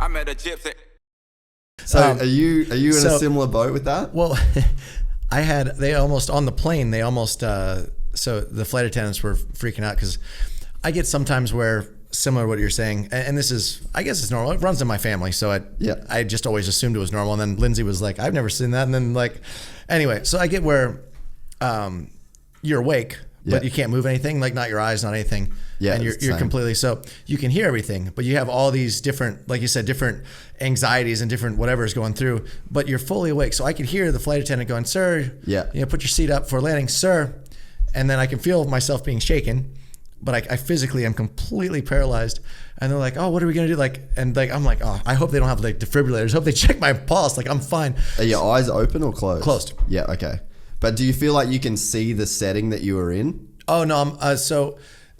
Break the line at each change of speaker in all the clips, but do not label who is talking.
I met a gypsy.
So are you in a similar boat with that?
Well, they almost on the plane. They almost so the flight attendants were freaking out because I get sometimes where similar to what you're saying, and this is, I guess it's normal. It runs in my family, so I just always assumed it was normal. And then Lindsay was like, "I've never seen that." And then anyway, so I get where you're awake, but you can't move anything, like not your eyes, not anything. Yeah, and you're completely, so you can hear everything, but you have all these different, like you said, different anxieties and different whatever is going through, but you're fully awake. So I could hear the flight attendant going, "Sir, put your seat up for landing, sir." And then I can feel myself being shaken, but I physically am completely paralyzed. And they're like, "Oh, what are we gonna do?" I'm like, "Oh, I hope they don't have defibrillators. Hope they check my pulse. Like, I'm fine."
Are your eyes open or closed?
Closed.
Yeah. Okay. But do you feel like you can see the setting that you were in?
Oh no.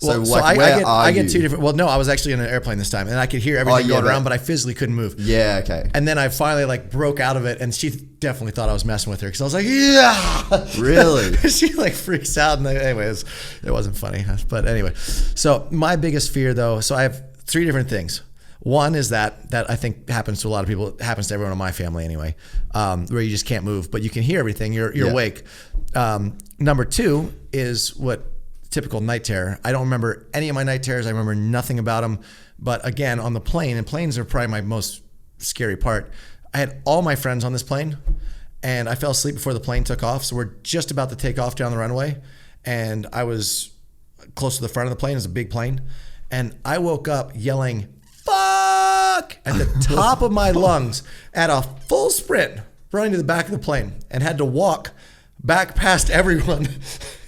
I get two different. Well, no, I was actually in an airplane this time, and I could hear everything going around, but I physically couldn't move.
Yeah, okay.
And then I finally broke out of it, and she definitely thought I was messing with her because I was like, "Yeah."
Really?
She freaks out, and anyways, it wasn't funny. But anyway, so my biggest fear though, so I have three different things. One is that I think happens to a lot of people. It happens to everyone in my family anyway, where you just can't move, but you can hear everything. You're awake. Number two is what typical night terror. I don't remember any of my night terrors. I remember nothing about them. But again, on the plane, and planes are probably my most scary part. I had all my friends on this plane, and I fell asleep before the plane took off. So we're just about to take off down the runway, and I was close to the front of the plane. It's a big plane, and I woke up yelling "fuck" at the top of my lungs at a full sprint, running to the back of the plane, and had to walk back past everyone.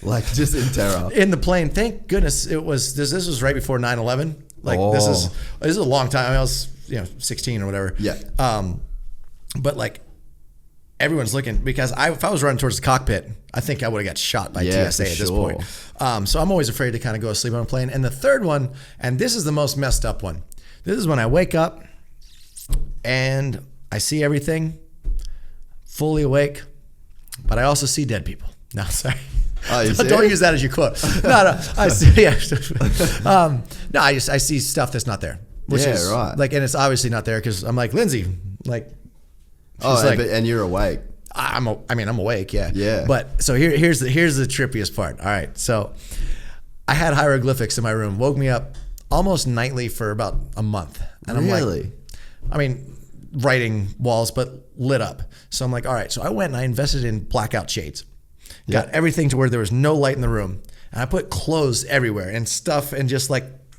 Like, just in terror.
In the plane. Thank goodness it was, this was right before 9/11. This is a long time. I was 16 or whatever.
Yeah.
But everyone's looking, because if I was running towards the cockpit, I think I would have got shot by TSA at this point. So I'm always afraid to kind of go to sleep on a plane. And the third one, and this is the most messed up one. This is when I wake up and I see everything, fully awake, but I also see dead people. No, sorry.
Oh,
don't use that as your quote. No. I see. Yeah. No, I see stuff that's not there. Which is
right.
And it's obviously not there because I'm like, Lindsay,
and you're awake.
I'm awake. Yeah.
Yeah.
But so here's the trippiest part. All right. So I had hieroglyphics in my room. Woke me up almost nightly for about a month. And
really?
I'm like, writing walls, but lit up. So I'm like, all right. So I went and I invested in blackout shades. Got everything to where there was no light in the room. And I put clothes everywhere and stuff, and just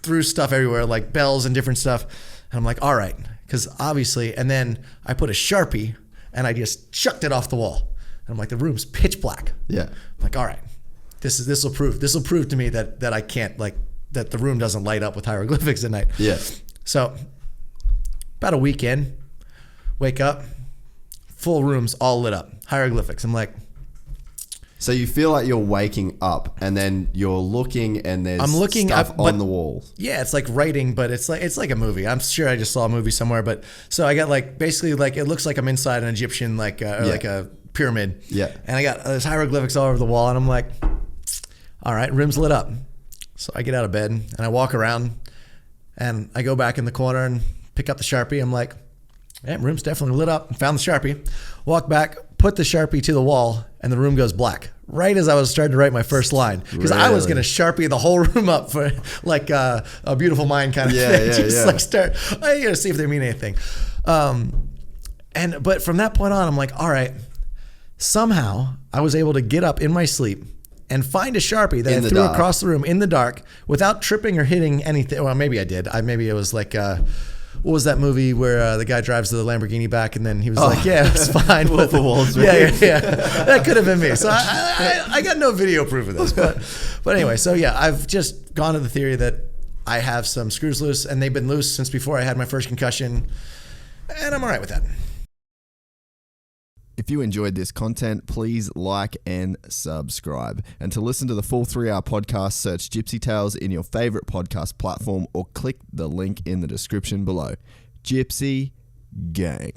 threw stuff everywhere, like bells and different stuff. And I'm like, all right. Because obviously, and then I put a Sharpie and I just chucked it off the wall. And I'm like, the room's pitch black.
Yeah.
I'm like, all right, this will prove to me that I can't, that the room doesn't light up with hieroglyphics at night.
Yeah.
So about a week in, wake up, full room's all lit up, hieroglyphics. I'm like,
so you feel like you're waking up, and then you're looking, and there's stuff on the wall.
Yeah, it's like writing, but it's like a movie. I'm sure I just saw a movie somewhere, but so I got basically it looks like I'm inside an Egyptian like a pyramid.
Yeah.
And I got there's hieroglyphics all over the wall, and I'm like, all right, room's lit up. So I get out of bed and I walk around, and I go back in the corner and pick up the Sharpie. I'm like, yeah, room's definitely lit up. Found the Sharpie, walk back, put the Sharpie to the wall, and the room goes black. Right as I was starting to write my first line, because I was going to Sharpie the whole room up for a Beautiful Mind kind of thing. Start, I got to see if they mean anything. But from that point on, I'm like, all right, somehow I was able to get up in my sleep and find a Sharpie that I threw across the room in the dark without tripping or hitting anything. Well, maybe I did. Maybe it was what was that movie where the guy drives the Lamborghini back and then he was like, yeah, it's fine.
Wolf of Wall Street.
Yeah. That could have been me. So I got no video proof of this. But anyway, so yeah, I've just gone to the theory that I have some screws loose, and they've been loose since before I had my first concussion, and I'm all right with that.
If you enjoyed this content, please like and subscribe. And to listen to the full 3-hour podcast, search Gypsy Tales in your favorite podcast platform or click the link in the description below. Gypsy Gang.